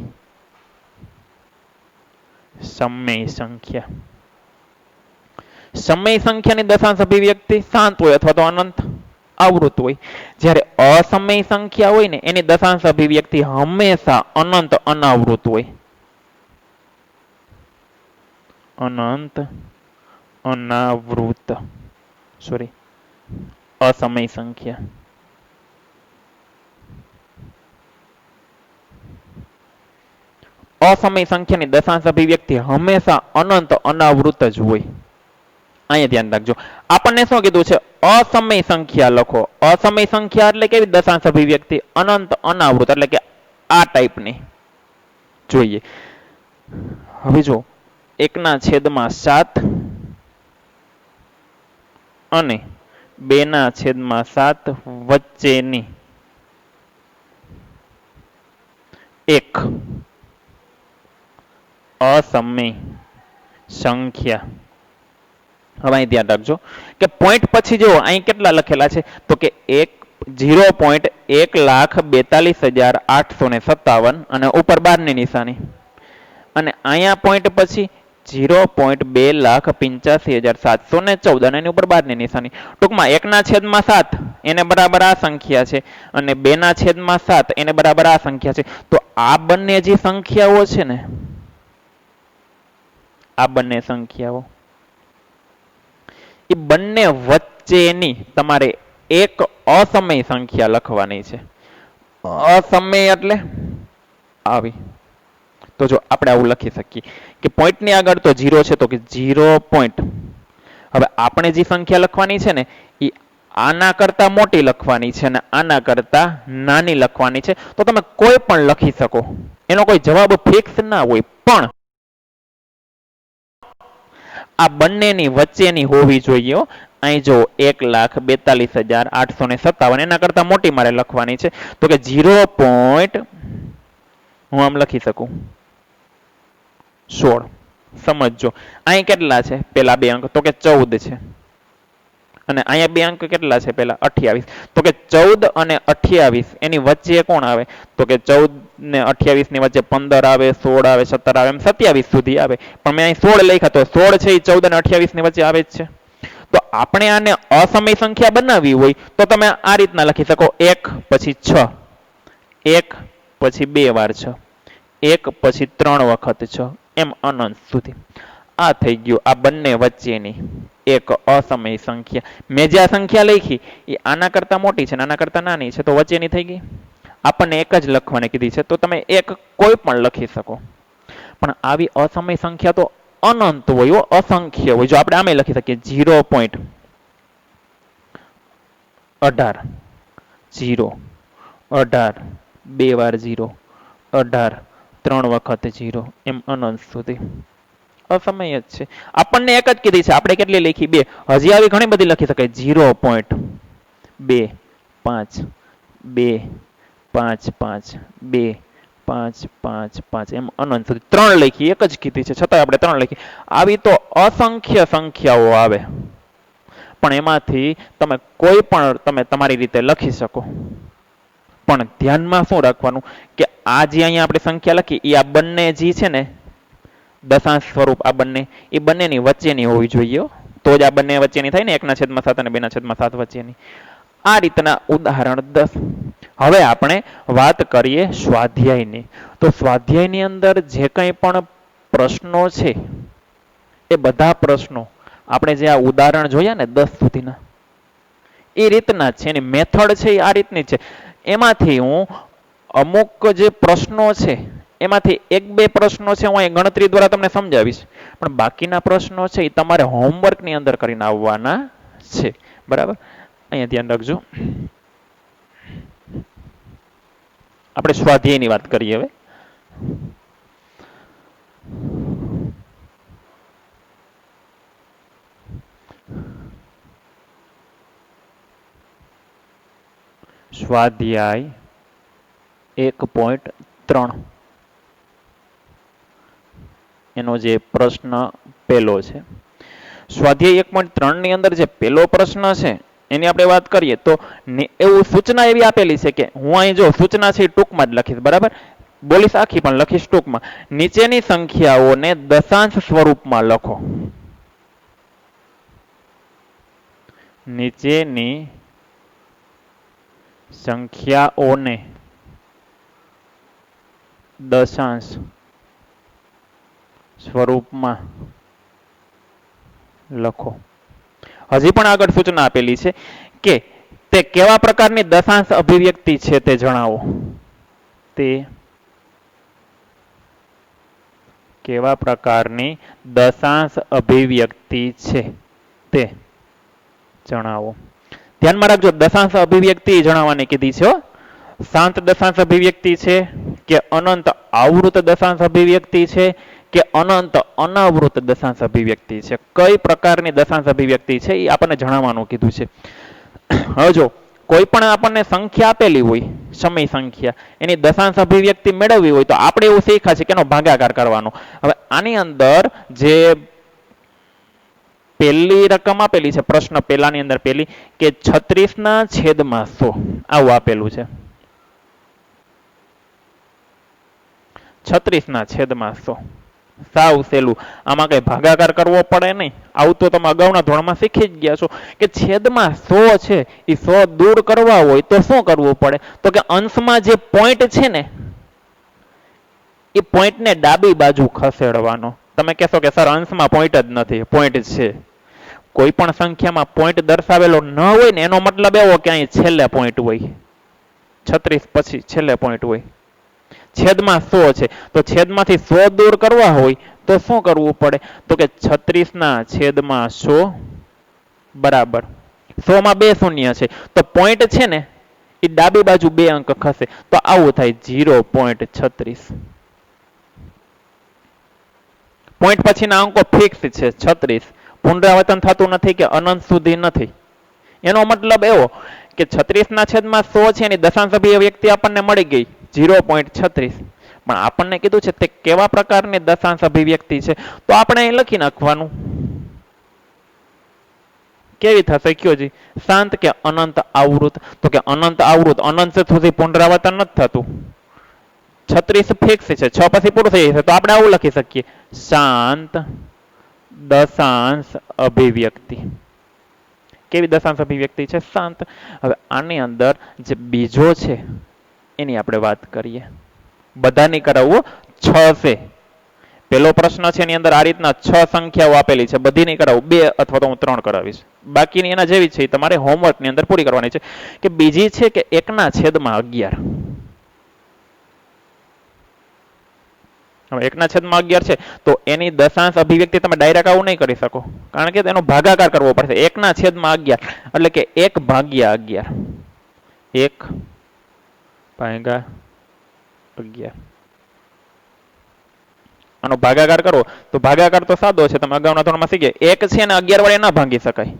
સમય સંખ્યાની દશાંશ અભિવ્યક્તિ શાંત હોય અથવા તો અનંત આવૃત હોય. જ્યારે અસમય સંખ્યા હોય ને એની દશાંશ અભિવ્યક્તિ હંમેશા અનંત અનાવૃત હોય. અનંત અનાવૃત અસમય સંખ્યા. અસમય સંખ્યાની દશાંશ અભિવ્યક્તિ હંમેશા અનંત અનાવૃત જ હોય. અહીંયા ધ્યાન રાખજો. આપણને શું કીધું છે? અસમય સંખ્યા લખો. અસમય સંખ્યા એટલે કેવી દશાંશ અભિવ્યક્તિ? અનંત અનાવૃત, એટલે કે આ ટાઈપની જોઈએ. હવે જો 1/7 અને 2/7 વચ્ચેની એક અસમય સંખ્યા. હવે અહીં ધ્યાન રાખજો કે પોઈન્ટ પછી જો અહીં કેટલા લખેલા છે તો કે 0.1,42,857 અને ઉપર 12 ની નિશાની, અને અહીંયા પોઈન્ટ પછી 0.2,85,714 અને એની ઉપર 12 ની નિશાની. ટૂંકમાં 1/7 એને બરાબર આ સંખ્યા છે અને 2/7 એને બરાબર આ સંખ્યા છે. તો આ બંને જે સંખ્યાઓ છે ને, આ બંને સંખ્યાઓ એ બંને વચ્ચેની તમારે એક અસમય સંખ્યા લખવાની છે. અસમય એટલે આવી. તો જો આપણે આવું લખી શકીએ કે પોઈન્ટ ની આગળ તો 0 છે, તો કે 0 પોઈન્ટ. હવે આપણે જે સંખ્યા લખવાની છે ને એ આના કરતા મોટી લખવાની છે અને આના કરતા નાની લખવાની છે. તો તમે કોઈ પણ લખી શકો, એનો કોઈ જવાબ ફિક્સ ના હોય, પણ આ બંનેની વચ્ચેની હોવી જોઈએ. અહીં જો 1,42,857 એના કરતા મોટી મારે લખવાની છે, તો કે 0 પોઈન્ટ હું આમ લખી શકું 16. સમજજો અહીં કેટલા છે પેલા બે અંક, તો કે 14 છે, અને અહીંયા બે અંક કેટલા છે પેલા 28, તો કે 14 અને 28 એની વચ્ચે કોણ આવે તો કે 14 ને 28 ની વચ્ચે 15 આવે, 16 આવે, 17 આવે, એમ 27 સુધી આવે. પણ મેં અહીં 16 લખ્યા, તો 16 છે એ 14 અને 28 ની વચ્ચે આવે જ છે. તો આપણે આને અસમય સંખ્યા બનાવવી હોય તો તમે આ રીતના લખી શકો, 1 પછી 6, 1 પછી 2 વાર 6, 1 પછી 3 વખત 6, એમ અનંત સુધી. આ થઈ ગયું આ બંને વચ્ચેની એક અસમય સંખ્યા. મેં જે આ સંખ્યા લખી એ આના કરતા મોટી છે, આના કરતા નાની છે, તો વચ્ચેની થઈ ગઈ. આપણને એક જ લખવાની કીધી છે, તો તમે એક કોઈ પણ લખી શકો. પણ આવી અસમય સંખ્યા તો અનંત હોય, અસંખ્ય હોય. જો આપણે આમે લખી શકીએ 0.18, 0, 18, 2 વાર 0, 18, 3 વખત 0, એમ અનંત સુધી. અસમય જ છે. આપણને એક જ કીધી છે, આપણે કેટલી લખી 2. હજી આવી ઘણી બધી લખી શકાય, 0.2, 5, 2, 5, 5, 2, 5, 5, 5, એમ અનંત સુધી. 3 લખી, એક જ કીધી છે છતાં આપણે 3 લખી. આવી તો અસંખ્ય સંખ્યાઓ આવે, પણ એમાંથી તમે કોઈ પણ તમે તમારી રીતે લખી શકો. પણ ધ્યાનમાં શું રાખવાનું કે આ જે અહીંયા આપણે સંખ્યા લખી એ આ બંને જે છે ને દશાંશ સ્વરૂપ, આ બંને એ બંનેની વચ્ચેની હોવી જોઈએ, તો જ આ બંને વચ્ચેની થાય ને, 1/7 અને 2/7 વચ્ચેની. આ રીતના ઉદાહરણ 10. હવે આપણે વાત કરીએ સ્વાધ્યાયની. તો સ્વાધ્યાયની અંદર જે કંઈ પણ પ્રશ્નો છે એ બધા પ્રશ્નો આપણે જે આ ઉદાહરણ જોયા ને 10 સુધીના એ રીતના જ છે, એની મેથડ છે એ આ રીતની છે. એમાંથી હું અમુક જે પ્રશ્નો છે એમાંથી 1-2 પ્રશ્નો છે હું અહીં ગણતરી દ્વારા તમને સમજાવીશ, પણ બાકીના પ્રશ્નો છે એ તમારે હોમવર્કની અંદર કરીને આવવાના છે. બરાબર, અહીંયા ધ્યાન રાખજો. આપણે સ્વાધ્યાયની વાત કરીએ હવે. સ્વાધ્યાય 1.3 એનો જે પ્રશ્ન પહેલો છે. સ્વાધ્યાય 1.3 ની અંદર જે પહેલો પ્રશ્ન છે એની આપણે વાત કરીએ તો એવું સૂચના એવી આપેલી છે કે હું અહીં જો સૂચના છે એ ટૂંકમાં જ લખીશ, બરાબર, બોલીશ આખી પણ લખીશ ટૂંકમાં. નીચેની સંખ્યાઓને દશાંશ સ્વરૂપમાં લખો. નીચેની સંખ્યાઓને દશાંશ સ્વરૂપમાં લખો. હજી પણ આગળ સૂચના આપેલી છે કે તે કેવા પ્રકારની દશાંશ અભિવ્યક્તિ છે તે જણાવો. તે કેવા પ્રકારની દશાંશ અભિવ્યક્તિ છે તે જણાવો. ધ્યાનમાં રાખજો, દશાંશ અભિવ્યક્તિ જણાવવાની કીધી છે. શાંત દશાંશ અભિવ્યક્તિ છે કે અનંત આવૃત દશાંશ અભિવ્યક્તિ છે કે અનંત અનાવૃત દશાંશ અભિવ્યક્તિ છે. કઈ પ્રકારની દશાંશ અભિવ્યક્તિ છે એ આપણને જણાવવાનું કીધું છે. હવે જો કોઈ પણ આપણને સંખ્યા આપેલી હોય, સમય સંખ્યા, એની દશાંશ અભિવ્યક્તિ મેળવવી હોય તો આપણે એવું શીખ્યા છે કે એનો ભાગાકાર કરવાનો. હવે આની અંદર જે પહેલી રકમ આપેલી છે, પ્રશ્ન પહેલાની અંદર પહેલી કે 36/100 આવું આપેલું છે. 36/100 સાવ સહેલું. આમાં કઈ ભાગાકાર કરવો પડે નહીં. આવું તો તમે અગાઉના ધોરણમાં શીખી જ ગયા છો કે છેદમાં 100 છે એ 100 દૂર કરવા હોય તો શું કરવું પડે? તો કે અંશમાં જે પોઈન્ટ છે ને એ પોઈન્ટને ડાબી બાજુ ખસેડવાનો. તમે કહેશો કે સર અંશમાં પોઈન્ટ જ નથી. પોઈન્ટ છે. કોઈ પણ સંખ્યામાં પોઈન્ટ દર્શાવેલો ન હોય ને એનો મતલબ એવો કે અહીં છેલ્લે પોઈન્ટ હોય. 36 પછી છેલ્લે પોઈન્ટ હોય. છેદમાં 100 છે તો છેદમાંથી 100 દૂર કરવા હોય તો શું કરવું પડે? તો કે 36/100 બરાબર 100 માં 2 શૂન્ય છે તો પોઈન્ટ છે ને એ ડાબી બાજુ 2 અંક ખસે તો આવું થાય 0.36. પોઈન્ટ પછીના અંકો ફિક્સ છે 36. પુનરાવર્તન થતું નથી કે અનંત સુધી નથી. એનો મતલબ એવો કે 36/100 છે એની દશાંશ અભિવ્યક્તિ આપણને મળી ગઈ 0.36. પણ આપણને કીધું છે તે કેવા પ્રકારની દશાંશ અભિવ્યક્તિ છે તો આપણે અહીં લખી નાખવાનું. કેવી થશે કયો જી? શાંત કે અનંત આવૃત? તો કે અનંત આવૃત. અનંત સુધી પુનરાવર્તન નથી થતું. 36 ફિક્સ છે, 6 પછી પૂરું થઈ જશે તો આપણે આવું લખી શકીએ શાંત દશાંશ અભિવ્યક્તિ. કેવી દશાંશ અભિવ્યક્તિ છે? શાંત. હવે આની અંદર જે બીજો છે એની આપણે વાત કરીએ. બધાની કરાવવું 6 છે. પેલો પ્રશ્ન છે એની અંદર આ રીતના 6 સંખ્યાઓ આપેલી છે. બધી નહીં કરાવું, 2 અથવા તો હું 3 કરાવીશ. બાકીની એના જેવી છે તમારે હોમવર્કની અંદર પૂરી કરવાની છે. કે બીજી છે કે 1/11. હવે 1/11 છે તો એની દશાંશ અભિવ્યક્તિ તમે ડાયરેક્ટ આવું નહીં કરી શકો, કારણ કે તેનો ભાગાકાર કરવો પડશે. 1/11 એટલે કે 1/11. 1/11 આનો ભાગાકાર કરો તો ભાગાકાર તો સાદો છે, તમે અગાઉના ધોરણમાં શીખે. 1 છે ને 11 વડે ના ભાંગી શકાય.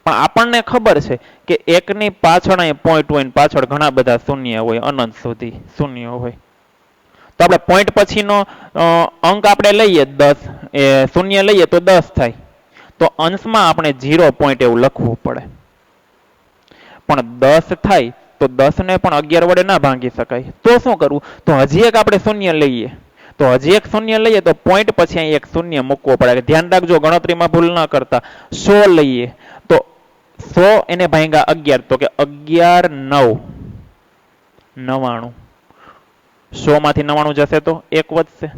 પણ આપણને ખબર છે કે 1 ની પાછળ અહીં પોઈન્ટ હોય ને પાછળ ઘણા બધા શૂન્ય હોય, અનંત સુધી શૂન્ય હોય. તો આપણે પોઈન્ટ પછીનો અંક આપણે લઈએ 10, એ શૂન્ય લઈએ તો 10 થાય. તો અંશમાં આપણે 0 પોઈન્ટ એવું લખવું પડે. પણ 10 થાય તો 10 ને પણ 11 વડે ના ભાંગી શકાય. તો શું કરવું? તો હજી એક આપણે શૂન્ય લઈએ. તો હજી એક શૂન્ય લઈએ તો પોઈન્ટ પછી અહીં એક શૂન્ય મૂકવો પડે. ધ્યાન રાખજો, ગણતરીમાં ભૂલ ન કરતા. 100 લઈએ તો 100 એને ભાંગ્યા 11 તો કે 11 9 99. 100 માંથી 99 જશે તો 1 વધશે.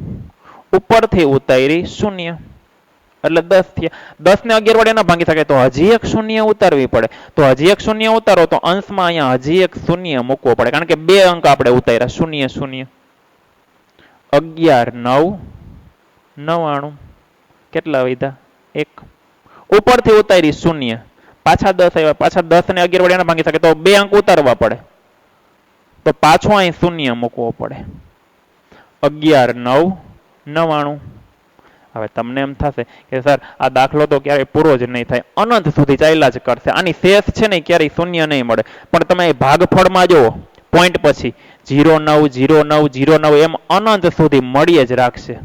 ઉપરથી ઉતારી શૂન્ય એટલે 10 થયા. 10 ને 11 વડે ના ભાંગી શકાય તો હજી એક શૂન્ય ઉતારવી પડે. તો હજી એક શૂન્ય ઉતારો તો અંશમાં અહીંયા હજી એક શૂન્ય મૂકવો પડે, કારણ કે 2 અંક આપણે ઉતાર્યા. 0 0 11 9 99 કેટલા વધ્યા? 1. ઉપરથી ઉતારી શૂન્ય, પાછા 10 આવ્યા. પાછા 10 ને 11 વડે ના ભાંગી શકે તો 2 અંક ઉતારવા પડે. તો પાછો અહીં શૂન્ય મૂકવો પડે. 11 9 99. હવે તમને એમ થશે કે સર આ દાખલો તો ક્યારેય પૂરો જ નહીં થાય, અનંત સુધી ચાલ્યા જ કરશે, આની શેષ છે ને ક્યારેય શૂન્ય નહીં મળે. પણ તમે ભાગફળમાં જુઓ, પોઈન્ટ પછી 0 9 0 9 0 9 એમ અનંત સુધી મળી જ રાખશે.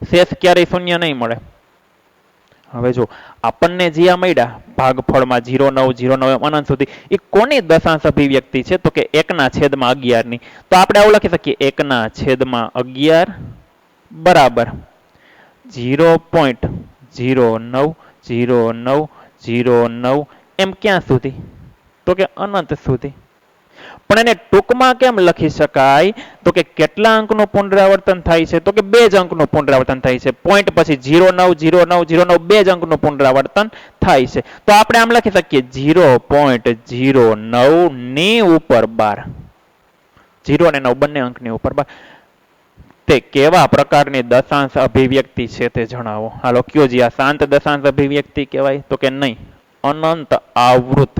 શેષ ક્યારેય શૂન્ય નહીં મળે. હવે જો આપણને જે આ મળ્યા ભાગફળમાં 0 9 0 9 એમ અનંત સુધી, એ કોની દશાંશ અભિવ્યક્તિ છે? તો કે 1/11 ની. તો આપણે આવું લખી શકીએ 1/11 બરાબર 0.090909 એમ ક્યાં સુધી? તો કે અનંત સુધી. પણ એને ટૂંકમાં કેમ લખી શકાય? તો કે કેટલા અંકનું પુનરાવર્તન થાય છે? તો કે 2 જ અંકનું પુનરાવર્તન થાય છે. પોઈન્ટ પછી 090909 2 જ અંકનું પુનરાવર્તન થાય છે. તો આપણે આમ લખી શકીએ 0.09 ની ઉપર 12. 0 અને 9 બંને અંકની ઉપર 12. તે કેવા પ્રકારની દશાંશ અભિવ્યક્તિ છે તે જણાવો. હાલો કયો જી, આ શાંત દશાંશ અભિવ્યક્તિ કહેવાય? તો કે નહીં, અનંત આવૃત.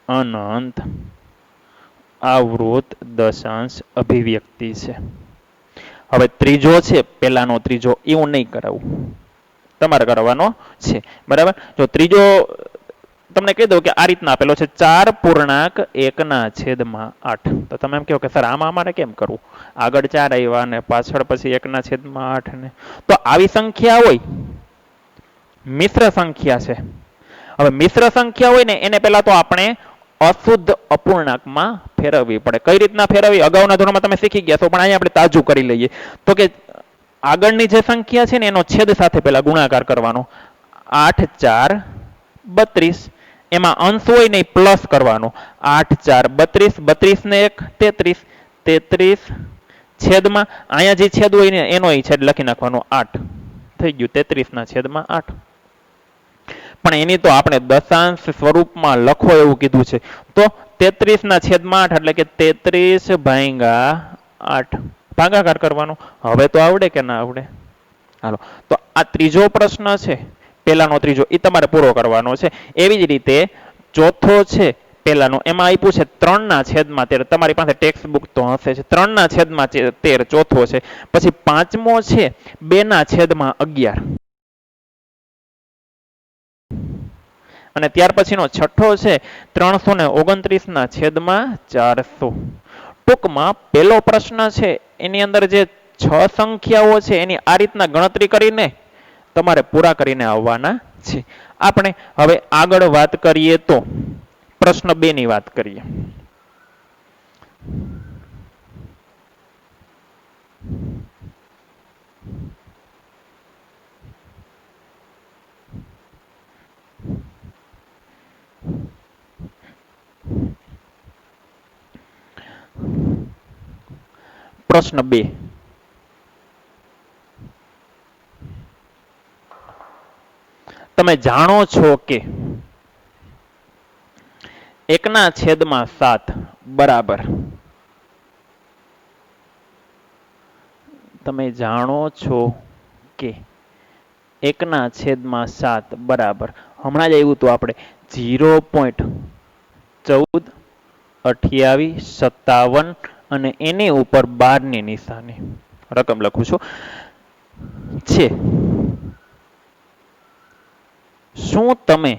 અનંત આ વૃત્ત દશાંશ અભિવ્યક્તિ છે. હવે ત્રીજો છે, પેલાનો ત્રીજો, એવું નહીં કરાવું, તમારે કરવાનો છે. બરાબર. જો ત્રીજો તમને કહી દઉં કે આ રીતના આપેલો છે 4.1/8. તો તમે એમ કહો કે સર આમાં અમારે કેમ કરવું, આગળ 4 આવ્યા ને પાછળ પછી 1/8 ને. તો આવી સંખ્યા હોય, મિશ્ર સંખ્યા છે. હવે મિશ્ર સંખ્યા હોય ને એને પહેલા તો આપણે અશુદ્ધ અપૂર્ણાંકમાં ફેરવવી પડે. કઈ રીતના ફેરવવી અગાઉના ધોરણમાં તમે શીખી ગયા છો, પણ અહીંયા આપણે તાજું કરી લઈએ. તો કે આગળની જે સંખ્યા છે ને એનો છેદ સાથે પહેલા ગુણાકાર કરવાનો. 8 4 32, એમાં અંશ હોય ને પ્લસ કરવાનો. 8 4 32, 32 ને 1 33, 33 છેદમાં અહીંયા જે છેદ હોય ને એનો છેદ લખી નાખવાનો 8 થઈ ગયું. 33/8. પણ એની તો આપણે દશાંશ સ્વરૂપમાં લખો એવું કીધું છે. તો 33/8 એટલે કે 33/8 ભાગાકાર કરવાનો. હવે તો આવડે કે ના આવડે? હાલો, તો આ ત્રીજો પ્રશ્ન છે, પેલાનો ત્રીજો, એ તમારે પૂરો કરવાનો છે. એવી જ રીતે ચોથો છે પેલાનો, એમાં આપ્યું છે 3/13. તમારી પાસે ટેક્સ્ટ બુક તો હશે જ. 3/13 ચોથો છે. પછી પાંચમો છે 2/11. અને ત્યાર પછીનો છઠ્ઠો છે 329/400. ટૂંકમાં પેલો પ્રશ્ન છે એની અંદર જે 6 સંખ્યાઓ છે એની આ રીતના ગણતરી કરીને તમારે પૂરા કરીને આવવાના છે. આપણે હવે આગળ વાત કરીએ તો પ્રશ્ન 2 ની વાત કરીએ. પ્રશ્ન 2. તમે જાણો છો કે 1/7 બરાબર, તમે જાણો છો કે 1/7 બરાબર, હમણાં જ આવ્યું હતું આપણે 0.142857 અને એની ઉપર 12 ની નિશાની રકમ લખું છું છે. શું તમે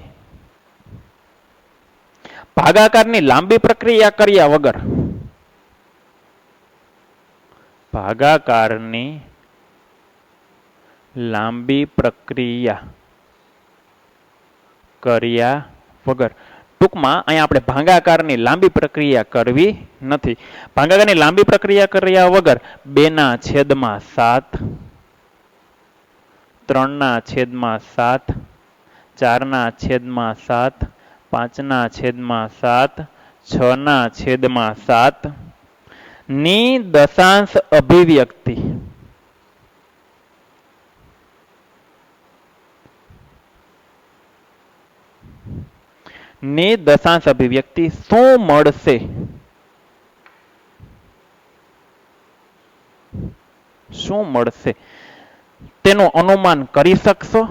ભાગાકારની લાંબી પ્રક્રિયા કર્યા વગર, ભાગાકારની લાંબી પ્રક્રિયા કર્યા વગર, ટૂંકમાં અહીંયા આપણે ભાગાકારની લાંબી પ્રક્રિયા કરવી નથી. ભાગાકારની લાંબી પ્રક્રિયા કર્યા વગર 2/7, 3/7, 4/7, 5/7, 6/7 ની દશાંશ અભિવ્યક્તિ શું મળશે? શું મળશે તેનું અનુમાન કરી શકશો?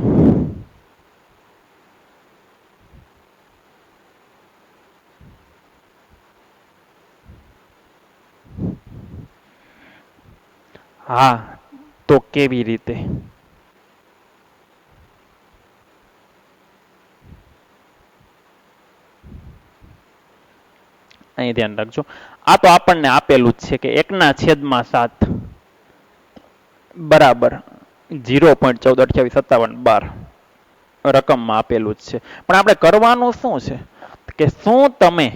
હા, તો કેવી રીતે? અહીં ધ્યાન રાખજો. આ તો આપણને આપેલું જ છે કે 1/7 બરાબર 0.142857 રકમમાં આપેલું જ છે. પણ આપણે કરવાનું શું છે કે શું તમે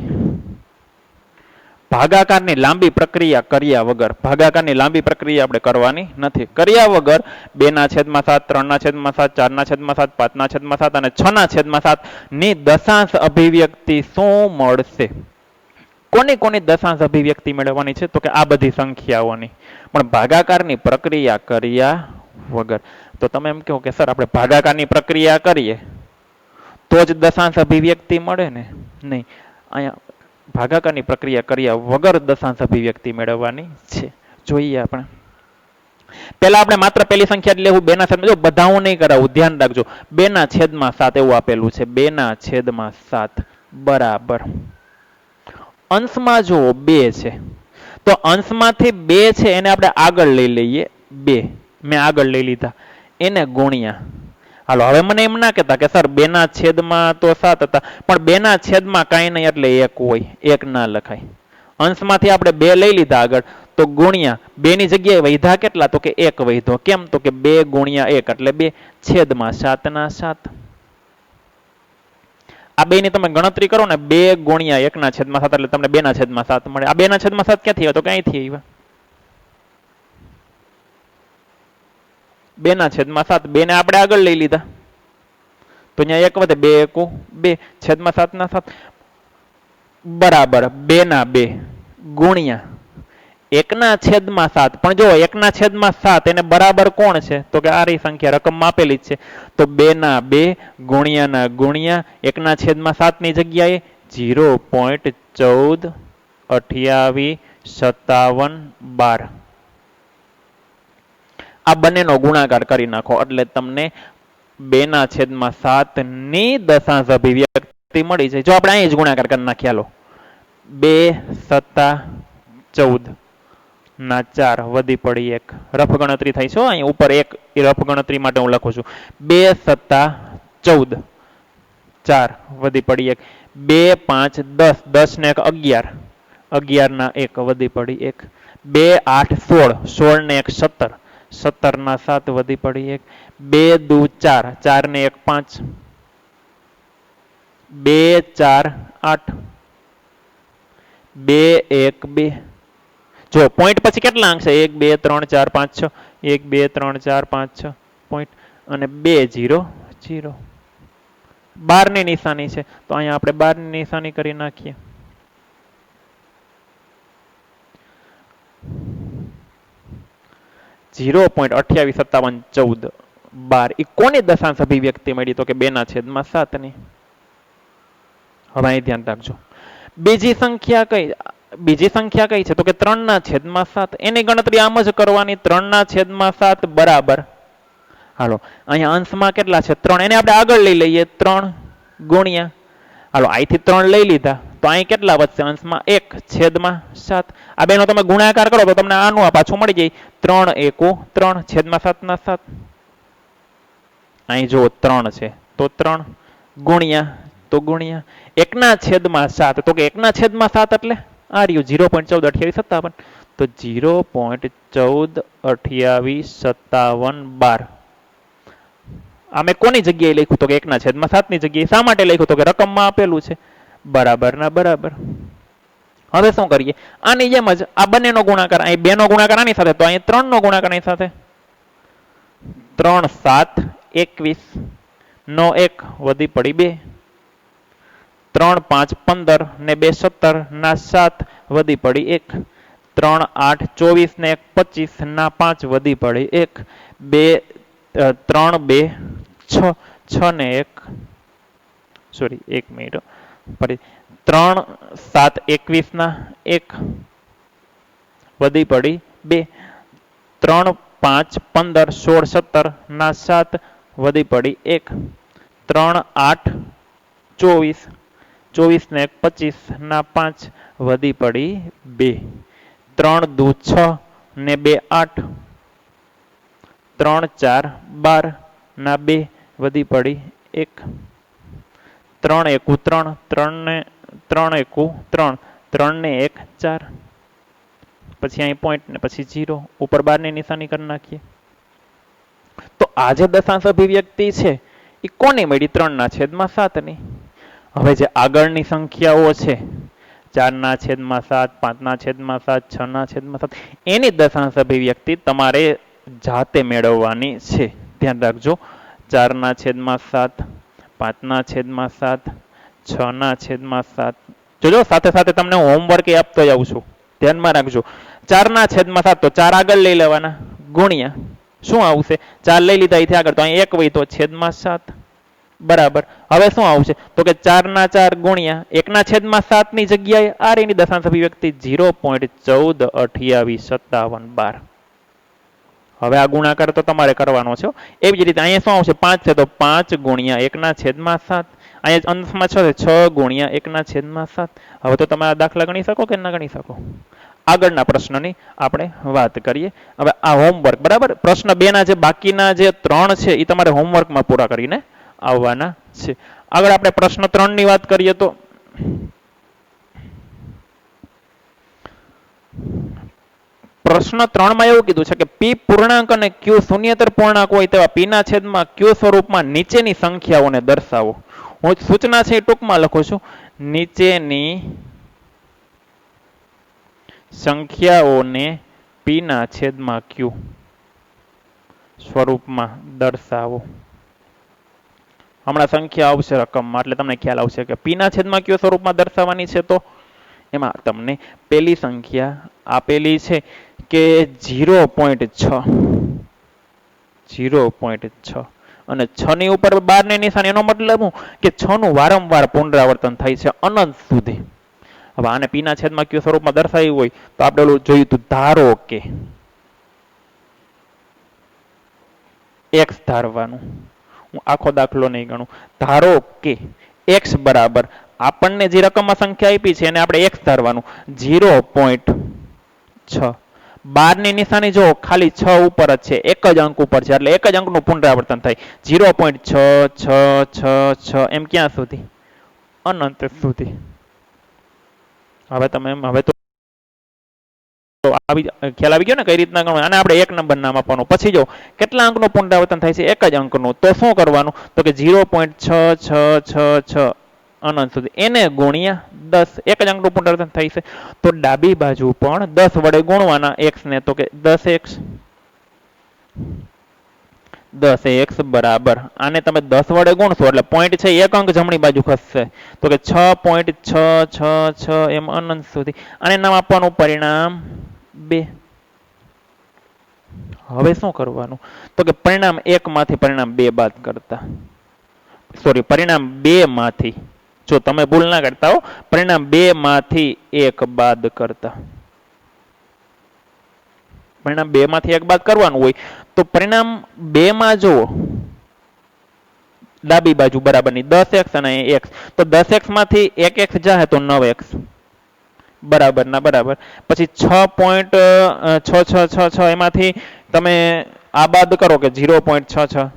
ભાગાકારની લાંબી પ્રક્રિયા કર્યા વગર, ભાગાકારની લાંબી પ્રક્રિયા આપણે કરવાની નથી, કર્યા વગર 2/7, 3/7, 4/7, 5/7 અને 6/7 ની દશાંશ અભિવ્યક્તિ શું મળશે? કોની કોની દશાંશ અભિવ્યક્તિ મેળવવાની છે? તો કે આ બધી સંખ્યાઓની, પણ ભાગાકારની પ્રક્રિયા કર્યા વગર. તો તમે એમ કહો કે સર આપણે ભાગાકારની પ્રક્રિયા કરીએ તો જ દશાંશ અભિવ્યક્તિ મળે ને? નહીં, અહીંયા ભાગાકારની પ્રક્રિયા કર્યા વગર દશાંશ અભિવ્યક્તિ મેળવવાની છે. જોઈએ આપણે. પહેલા આપણે માત્ર પહેલી સંખ્યા જ લેવું, 2/7. જો બધા હું નહીં કરાવું, ધ્યાન રાખજો. 2/7 એવું આપેલું છે. 2/7 બરાબર અંશમાં જુઓ 2 છે, તો અંશમાંથી 2 છે એને આપણે આગળ લઈ લઈએ, 2 મેં આગળ લઈ લીધા, એને ગુણ્યા. હાલો હવે મને એમ ના કહેતા કે સર 2 ના છેદમાં તો 7 હતા, પણ 2 ના છેદમાં કાંઈ નહીં એટલે 1 હોય, 1 ના લખાય. અંશમાંથી આપણે 2 લઈ લીધા આગળ, તો ગુણ્યા 2 ની જગ્યાએ વૈધા કેટલા, તો કે 1 વૈધો. કેમ, તો કે 2 ગુણ્યા 1 એટલે 2 છેદમાં 7 ના 7. આ 2 ની તમે ગણતરી કરો ને, 2 ગુણ્યા 1 ના છેદમાં 7 એટલે તમને 2 ના છેદમાં 7 મળે. આ 2 ના છેદમાં 7 ક્યાંથી આવ્યા, તો ક્યાંયથી આવ્યા, 2 ના છેદમાં 7. 2 ને આપણે આગળ લઈ લીધા, તો અહીંયા 1 વધે, 2 એકુ 2 છેદમાં 7 ના 7 બરાબર 2 ના 2 ગુણ્યા 1 ના છેદમાં 7. પણ જો 1 ના છેદમાં 7 એને બરાબર કોણ છે, તો કે આ રહી સંખ્યા રકમમાં આપેલી જ છે, તો 2 ના 2 ગુણ્યા ના ગુણ્યા 1 ના છેદમાં 7 ની જગ્યાએ 0.14 28 57 12. આ બંનેનો ગુણાકાર કરી નાખો એટલે તમને 2 ના છેદમાં 7 ની દશાંશ અભિવ્યક્તિ મળી જાય. જો આપણે અહીં જ ગુણાકાર કરી નાખીએ, હાલો 2 સત્તા 14 ના 4 વધી પડી 1. રફ ગણતરી થાય છે અહીં ઉપર 1 રફ ગણતરી માટે હું લખું છું. 2 સત્તા 14 4 વધી પડી 1. 2 5 10 10 ને 1 11 11 ના 1 વધી પડી 1. 2 8 16 16 ને 1 17 17 ના 7 વધી પડી 1. 2 દુ 4 4 ને 1 5 2 4 8 2 1 2. જો પોઈન્ટ પછી કેટલા અંક છે, 1 2 3 4 5 6 1 2 3 4 5 6 પોઈન્ટ અને 2 0 0. 12 ની નિશાની છે, તો અહીંયા આપણે 12 ની નિશાની કરી નાખીએ. .285714 12 એ કોની દશાંશ અભિવ્યક્તિ મળી, તો કે 2 ના છેદમાં 7 ની. હવે અહીં ધ્યાન રાખજો, બીજી સંખ્યા કઈ છે, તો કે 3 ના છેદમાં 7. એની ગણતરી આમ જ કરવાની, 3 ના છેદમાં 7 બરાબર. હાલો અહીંયા અંશમાં કેટલા છે, 3, એને આપણે આગળ લઈ લઈએ, 3 ગુણ્યા, હાલો અહીંથી 3 લઈ લીધા, તો અહીં કેટલા વધશે, અંશમાં 1 છેદમાં 7. આ બેનો તમે ગુણાકાર કરો તો તમને આનું આ પાછું મળી જાય, 3 એકુ 3 છેદમાં 7 ના 7. અહીં જો 3 છે તો 3 ગુણ્યા, તો ગુણ્યા 1 ના છેદમાં 7, તો કે 1 ના છેદમાં 7 એટલે આ રહ્યું 0.14 28 57. તો 0.14 28 57 12. આ મેં કોની જગ્યાએ લખ્યું, તો કે 1 ના છેદમાં 7 ની જગ્યાએ. શા માટે લખ્યું, તો કે રકમમાં આપેલું છે, બરાબર ના બરાબર. હવે શું કરીએ, આની જેમ જ આ બંનેનો ગુણાકાર, અહીં 2 નો ગુણાકાર આની સાથે, તો અહીં 3 નો ગુણાકાર આની સાથે. 3 7 21 નો 1 વધી પડી 2. 3 5 15 ને 2 17 ના 7 વધી પડી 1. 3 8 24 ને 1 25 ના 5 વધી પડી 1. 3 2 6 6 ને 1 સોરી 1 મિનિટ ફરી 3 7 21 ના 1 વધી પડી 2. 3 5 15 16 17 ના 7 વધી પડી 1. 3 8 24 24 ને 25 ના 5 વધી પડી 2. 3 દુ 6 ને 2 8. 3 4 12 ના 2 વધી પડી 1. 3 એકુ 3 3 એકુ 3 3 ને 1 4. પછી અહીં પોઈન્ટ ને પછી 0 ઉપર 12 ની નિશાની કરી નાખીએ. તો આ જે દશાંશ અભિવ્યક્તિ છે એ કોની મળી, 3 ના છેદમાં 7 ની. હવે જે આગળની સંખ્યાઓ છે 4 ના છેદમાં 7 5 ના છેદમાં 7 6 ના છેદમાં 7 એની દશાંશ અભિવ્યક્તિ તમારે જાતે મેળવવાની છે. ધ્યાન રાખજો, 4 ના છેદમાં 7 5 ના છેદમાં 7 6 ના છેદમાં 7. જોજો સાથે સાથે તમને હોમવર્ક એ આપતો જાઉં છું, ધ્યાનમાં રાખજો. 4 ના છેદમાં 7 તો 4 આગળ લઈ લેવાના, ગુણ્યા શું આવશે, 4 લઈ લીધા અહીંથી આગળ, તો અહીં 1 વહી તો છેદમાં 7 બરાબર. હવે શું આવશે, તો કે 4 ના 4 ગુણ્યા 1 ના છેદમાં 7 ની જગ્યાએ આ એની દશાંશ અભિવ્યક્તિ 0.14 28 57 12. હવે આ ગુણાકાર તો તમારે કરવાનો છે. એવી જ રીતે અહીંયા શું આવશે, 5 છે તો 5 ગુણ્યા 1 ના છેદમાં 7, અહીંયા અંશમાં 6 છે, 6 ગુણ્યા 1/7. હવે તો તમે આ દાખલા ગણી શકો કે ના ગણી શકો? આગળના પ્રશ્નની આપણે વાત કરીએ. હવે આ હોમવર્ક, બરાબર, પ્રશ્ન 2 ના જે બાકીના જે 3 છે એ તમારે હોમવર્કમાં પૂરા કરીને આવવાના છે. આગળ આપણે પ્રશ્ન 3 ની વાત કરીએ તો પ્રશ્ન 3 માં એવું કીધું છે કે p પૂર્ણાંક અને q શૂન્યેતર પૂર્ણાંક હોય તેવા p ના છેદમાં q સ્વરૂપમાં નીચેની સંખ્યાઓને દર્શાવો. હું સૂચના છે એ ટૂંકમાં લખું છું. નીચેની સંખ્યાઓને p ના છેદમાં q સ્વરૂપમાં દર્શાવો. હમણાં સંખ્યા આવશે રકમમાં એટલે તમને ખ્યાલ આવશે કે p ના છેદમાં q સ્વરૂપમાં દર્શાવવાની છે. તો એમાં તમને પહેલી સંખ્યા આપેલી છે કે 0.6 અને 6 ની ઉપર 12 ની નિશાની, એનો મતલબ શું કે 6 નું વારંવાર પુનરાવર્તન થાય છે અનંત સુધી. હવે આને p ના છેદમાં q સ્વરૂપમાં દર્શાવ્યું હોય તો આપણે ઓલું જોયું હતું, ધારો કે x ધારવાનું. હું આખો દાખલો નહીં ગણું. ધારો કે x બરાબર આપણને જે રકમમાં સંખ્યા આપી છે એને આપણે x ધારવાનું. 0.6 12 ની નિશાની જો ખાલી 6 ઉપર જ છે, એક જ અંક ઉપર છે, એટલે એક જ અંકનું પુનરાવર્તન થાય. 0.6 એમ ક્યાં સુધી? અનંત સુધી. હવે તો ખ્યાલ આવી ગયો ને કઈ રીતના ગણવું. આને આપણે 1 નંબર નામ આપવાનું. પછી જો કેટલા અંકનું પુનરાવર્તન થાય છે? એક જ અંકનું. તો શું કરવાનું? તો કે 0.6 અનંત સુધી, એને ગુણ્યા 10. એક જ અંકનું પુનરાવર્તન થાય છે તો ડાબી બાજુ પણ 10 વડે ગુણવાના x ને. તો કે 10x બરાબર આને તમે 10 વડે ગુણશો એટલે પોઈન્ટ છે એક અંક જમણી બાજુ ખસશે. તો કે 6.666 એમ અનંત સુધી. આને નામ આપવાનું પરિણામ 2. હવે શું કરવાનું? તો કે પરિણામ 1 માંથી પરિણામ 2 બાદ કરતા, પરિણામ 2 માંથી, જો તમે ભૂલ ના કરતા હો, પરિણામ 2 માંથી 1 બાદ કરતા. પરિણામ 2 માંથી 1 બાદ કરવાનું હોય તો પરિણામ 2 માં જુઓ ડાબી બાજુ બરાબરની 10x અને x. તો 10x માંથી 1x જાહે તો 9x બરાબર ના બરાબર. પછી 6.6666 એમાંથી તમે આ બાદ કરો કે 0.66,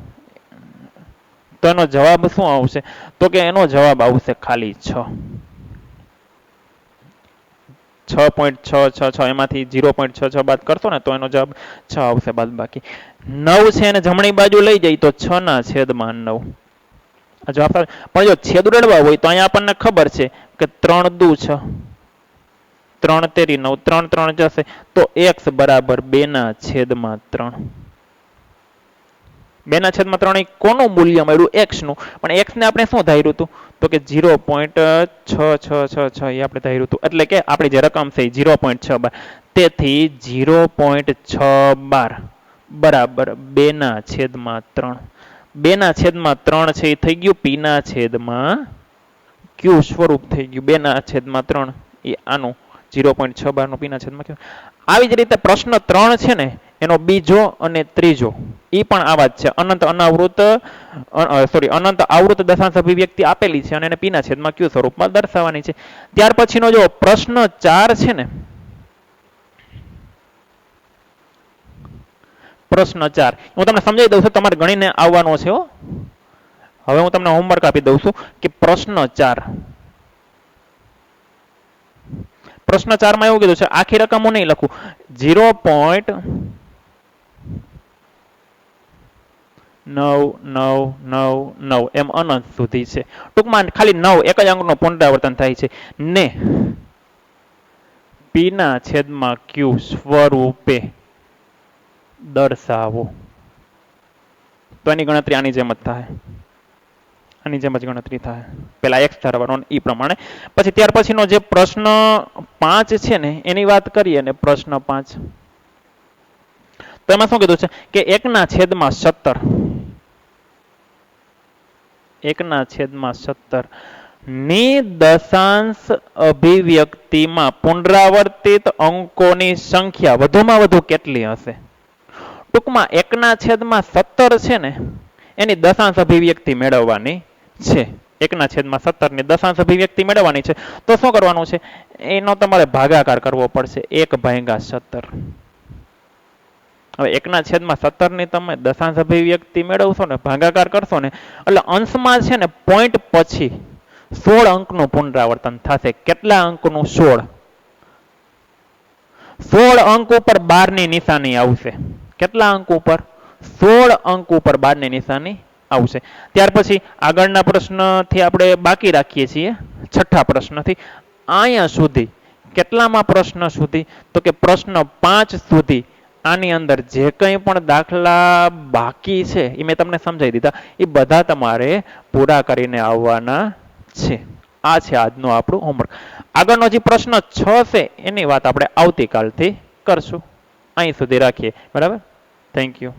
તો એનો જવાબ શું આવશે? તો કે એનો જવાબ આવશે ખાલી 6. 6.666 એમાંથી 0.66 બાદ કરશો ને તો એનો જવાબ 6 આવશે બાદ બાકી. 9 છે એને જમણી બાજુ લઈ જાય તો 6/9 આ જવાબ. પણ જો છેદ ઉડાડવા હોય તો અહીંયા આપણને ખબર છે કે 3 દુ 6, 3 તેરી 9, 3 3 જશે તો x બરાબર 2/3. 2/3 એ કોનું મૂલ્ય મળ્યું? x નું. પણ x ને આપણે શું ધાર્યું હતું? તો કે 0.6666 એ આપણે ધાર્યું હતું. એટલે કે આપણી જે રકમ છે 0.62. તેથી 0.62 બરાબર 2/3. 2/3 છે એ થઈ ગયું p ના છેદમાં q સ્વરૂપ થઈ ગયું. 2/3 એ આનું 0.62 નું p ના છેદમાં q. આવી જ રીતે પ્રશ્ન 3 છે ને એનો બીજો અને ત્રીજો એ પણ આવા જ છે. અનંત આવૃત દશાંશ અભિવ્યક્તિ આપેલી છે અને એને p ના છેદમાં q સ્વરૂપમાં દર્શાવવાની છે. ત્યાર પછીનો જો પ્રશ્ન 4 છે ને, પ્રશ્ન 4 હું તમને સમજાવી દઉં છું, તમારે ગણીને આવવાનો છે. હવે હું તમને હોમવર્ક આપી દઉં છું કે પ્રશ્ન 4 માં એવું કીધું છે, આખી રકમ હું નહીં લખું, 0.9999 એમ અનંત સુધી છે. ટૂંકમાં ખાલી 9 એક જ અંકનું પુનરાવર્તન થાય છે ને p ના છેદમાં q સ્વરૂપે દર્શાવો. તો એની ગણતરી આની જેમ જ થાય, આની જેમ જ ગણતરી થાય. પેલા x ધારવાનો એ પ્રમાણે. પછી ત્યાર પછીનો જે પ્રશ્ન 5 છે ને એની વાત કરીએ ને, પ્રશ્ન 5 તો એમાં શું કીધું છે કે 1/17 ની દશાંશ અભિવ્યક્તિમાં પુનરાવર્તિત અંકોની સંખ્યા વધુમાં વધુ કેટલી હશે? ટૂંકમાં 1/17 છે ને એની દશાંશ અભિવ્યક્તિ મેળવવાની છે. 1/17 ની દશાંશ અભિવ્યક્તિ મેળવવાની છે. તો શું કરવાનું છે? એનો તમારે ભાગાકાર કરવો પડશે. 1/17. હવે 1/17 ની તમે દશાંશ અભિવ્યક્તિ મેળવશો ને, ભાગાકાર કરશો ને, એટલે અંશમાં છે ને પોઈન્ટ પછી 16 અંકનું પુનરાવર્તન થશે. કેટલા અંકનું? 16. 16 અંક ઉપર 12 ની નિશાની આવશે. કેટલા અંક ઉપર? 16 અંક ઉપર 12 ની નિશાની આવશે. ત્યાર પછી આગળના પ્રશ્નથી આપણે બાકી રાખીએ છીએ, છઠ્ઠા પ્રશ્નથી અહીંયા સુધી. કેટલામાં પ્રશ્ન સુધી? તો કે પ્રશ્ન 5 સુધી. આની અંદર જે કંઈ પણ દાખલા બાકી છે એ મેં તમને સમજાવી દીધા. એ બધા તમારે પૂરા કરીને આવવાના છે. આ છે આજનું આપણું હોમવર્ક. આગળનો જે પ્રશ્ન 6 છે એની વાત આપણે આવતીકાલથી કરશું. અહીં સુધી રાખીએ. બરાબર? Thank you.